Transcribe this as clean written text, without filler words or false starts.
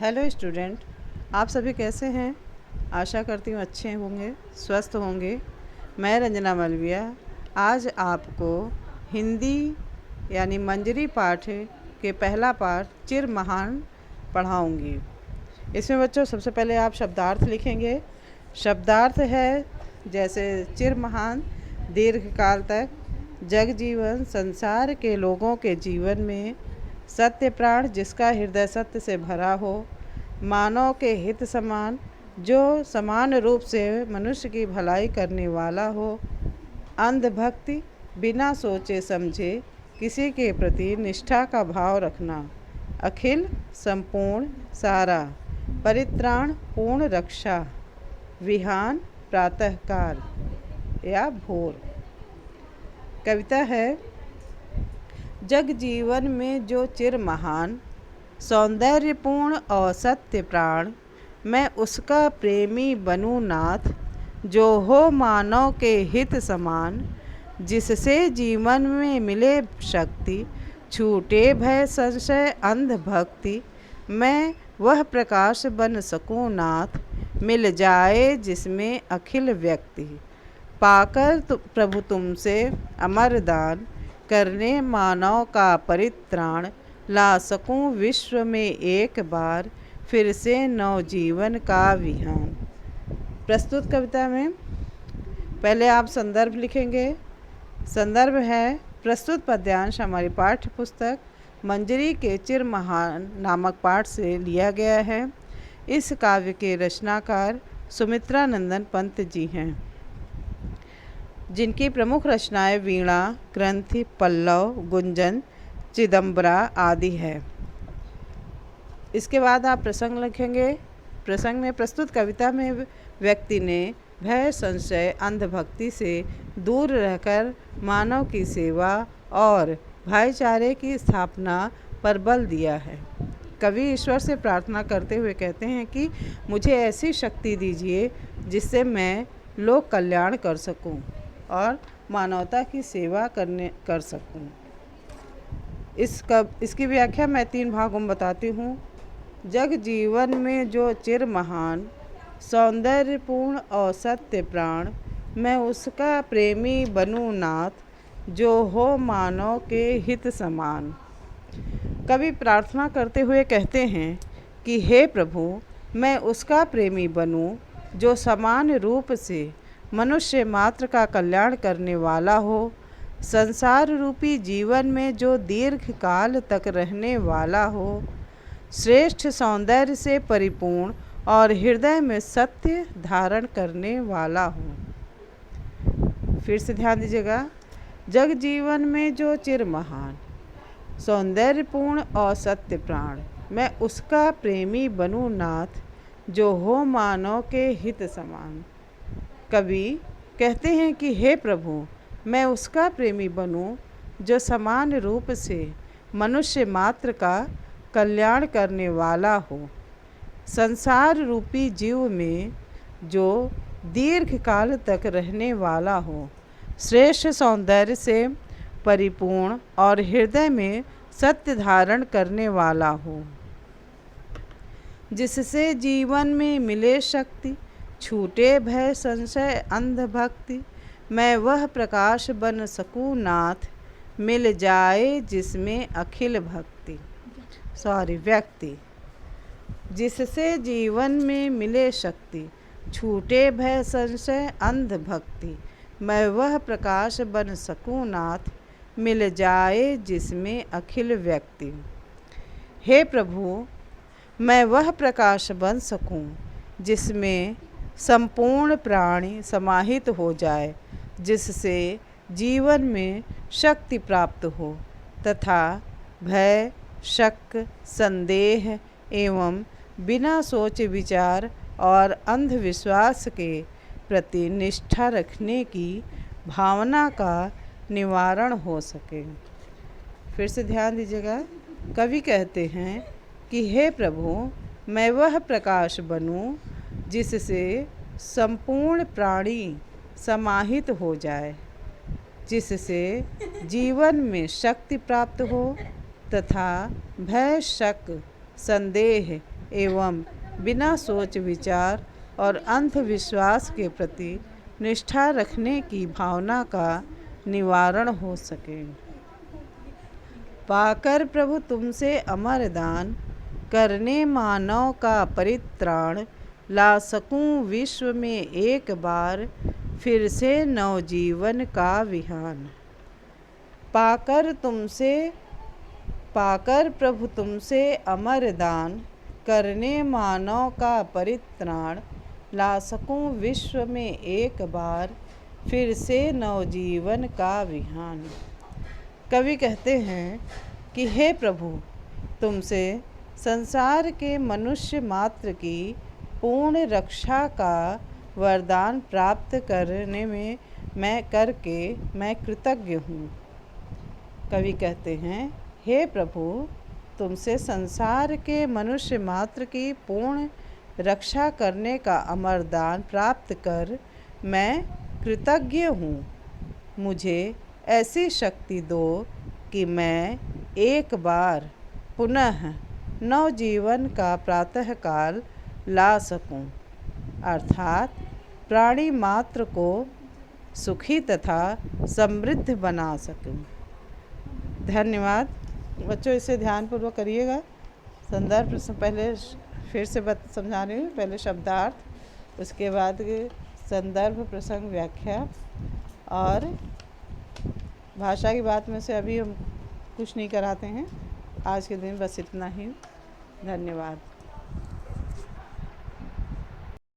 Hello student, आप सभी कैसे हैं। आशा करती हूँ अच्छे होंगे, स्वस्थ होंगे। मैं रंजना मलविया आज आपको हिंदी यानी मंजरी पाठ के पहला पाठ चिर महान पढ़ाऊँगी। इसमें बच्चों सबसे पहले आप शब्दार्थ लिखेंगे। शब्दार्थ है जैसे चिर महान, दीर्घ काल तक, जग जीवन, संसार के लोगों के जीवन में, सत्य प्राण जिसका हृदय सत्य से भरा हो, मानव के हित समान जो समान रूप से मनुष्य की भलाई करने वाला हो, अंधभक्ति बिना सोचे समझे किसी के प्रति निष्ठा का भाव रखना, अखिल संपूर्ण सारा, परित्राण पूर्ण रक्षा, विहान प्रातःकाल या भोर। कविता है। जग जीवन में जो चिर महान, सौंदर्यपूर्ण और सत्य प्राण, मैं उसका प्रेमी बनूं नाथ, जो हो मानव के हित समान, जिससे जीवन में मिले शक्ति, छूटे भय संशय अंधभक्ति, मैं वह प्रकाश बन सकूं नाथ, मिल जाए जिसमें अखिल व्यक्ति, पाकर प्रभु तुमसे अमर दान, करने मानव का परित्राण, ला सकूं विश्व में एक बार, फिर से नवजीवन का विहान। प्रस्तुत कविता में पहले आप संदर्भ लिखेंगे। संदर्भ है प्रस्तुत पद्यांश हमारी पाठ्य पुस्तक मंजरी के चिर महान नामक पाठ से लिया गया है। इस काव्य के रचनाकार सुमित्रा नंदन पंत जी हैं, जिनकी प्रमुख रचनाएं वीणा, ग्रंथि, पल्लव, गुंजन, चिदम्बरा आदि है। इसके बाद आप प्रसंग लिखेंगे। प्रसंग में प्रस्तुत कविता में व्यक्ति ने भय संशय अंधभक्ति से दूर रहकर मानव की सेवा और भाईचारे की स्थापना पर बल दिया है। कवि ईश्वर से प्रार्थना करते हुए कहते हैं कि मुझे ऐसी शक्ति दीजिए जिससे मैं लोक कल्याण कर सकूं और मानवता की सेवा कर सकूं। इसकी व्याख्या मैं 3 भागों में बताती हूँ। जग जीवन में जो चिर महान, सौंदर्यपूर्ण और सत्य प्राण, मैं उसका प्रेमी बनूं नाथ, जो हो मानव के हित समान। कवि प्रार्थना करते हुए कहते हैं कि हे प्रभु, मैं उसका प्रेमी बनूं जो समान रूप से मनुष्य मात्र का कल्याण करने वाला हो, संसार रूपी जीवन में जो दीर्घ काल तक रहने वाला हो, श्रेष्ठ सौंदर्य से परिपूर्ण और हृदय में सत्य धारण करने वाला हो। फिर से ध्यान दीजिएगा। जग जीवन में जो चिर महान, सौंदर्यपूर्ण और सत्य प्राण, मैं उसका प्रेमी बनूं नाथ, जो हो मानव के हित समान। कवि कहते हैं कि हे प्रभु, मैं उसका प्रेमी बनूं जो समान रूप से मनुष्य मात्र का कल्याण करने वाला हो, संसार रूपी जीव में जो दीर्घ काल तक रहने वाला हो, श्रेष्ठ सौंदर्य से परिपूर्ण और हृदय में सत्य धारण करने वाला हो, जिससे जीवन में मिले शक्ति, छूटे भय संशय अंधभक्ति, मैं वह प्रकाश बन सकूं नाथ, मिल जाए जिसमें अखिल व्यक्ति, जिससे जीवन में मिले शक्ति, छूटे भय संशय अंधभक्ति, मैं वह प्रकाश बन सकूं नाथ, मिल जाए जिसमें अखिल व्यक्ति। हे प्रभु, मैं वह प्रकाश बन सकूं जिसमें संपूर्ण प्राणी समाहित हो जाए, जिससे जीवन में शक्ति प्राप्त हो तथा भय, शक, संदेह एवं बिना सोच विचार और अंधविश्वास के प्रति निष्ठा रखने की भावना का निवारण हो सके। फिर से ध्यान दीजिएगा। कवि कहते हैं कि हे प्रभु, मैं वह प्रकाश बनूं जिससे संपूर्ण प्राणी समाहित हो जाए, जिससे जीवन में शक्ति प्राप्त हो तथा भय, शक, संदेह एवं बिना सोच विचार और अंधविश्वास के प्रति निष्ठा रखने की भावना का निवारण हो सके। पाकर प्रभु तुमसे अमर दान, करने मानव का परित्राण, ला सकूं विश्व में एक बार, फिर से नवजीवन का विहान। पाकर प्रभु तुमसे अमर दान, करने मानव का परित्राण, ला सकूं विश्व में एक बार, फिर से नवजीवन का विहान। कवि कहते हैं कि हे प्रभु, तुमसे संसार के मनुष्य मात्र की पूर्ण रक्षा का वरदान प्राप्त करने में मैं कृतज्ञ हूँ। कवि कहते हैं, हे प्रभु, तुमसे संसार के मनुष्य मात्र की पूर्ण रक्षा करने का अमरदान प्राप्त कर मैं कृतज्ञ हूँ। मुझे ऐसी शक्ति दो कि मैं एक बार पुनः नवजीवन का प्रातःकाल ला सकूं, अर्थात प्राणी मात्र को सुखी तथा समृद्ध बना सकूं। धन्यवाद। बच्चों, इसे ध्यानपूर्वक करिएगा। संदर्भ पहले फिर से समझा रही हूँ। पहले शब्दार्थ, उसके बाद संदर्भ, प्रसंग, व्याख्या और भाषा की बात में से अभी हम कुछ नहीं कराते हैं। आज के दिन बस इतना ही। धन्यवाद।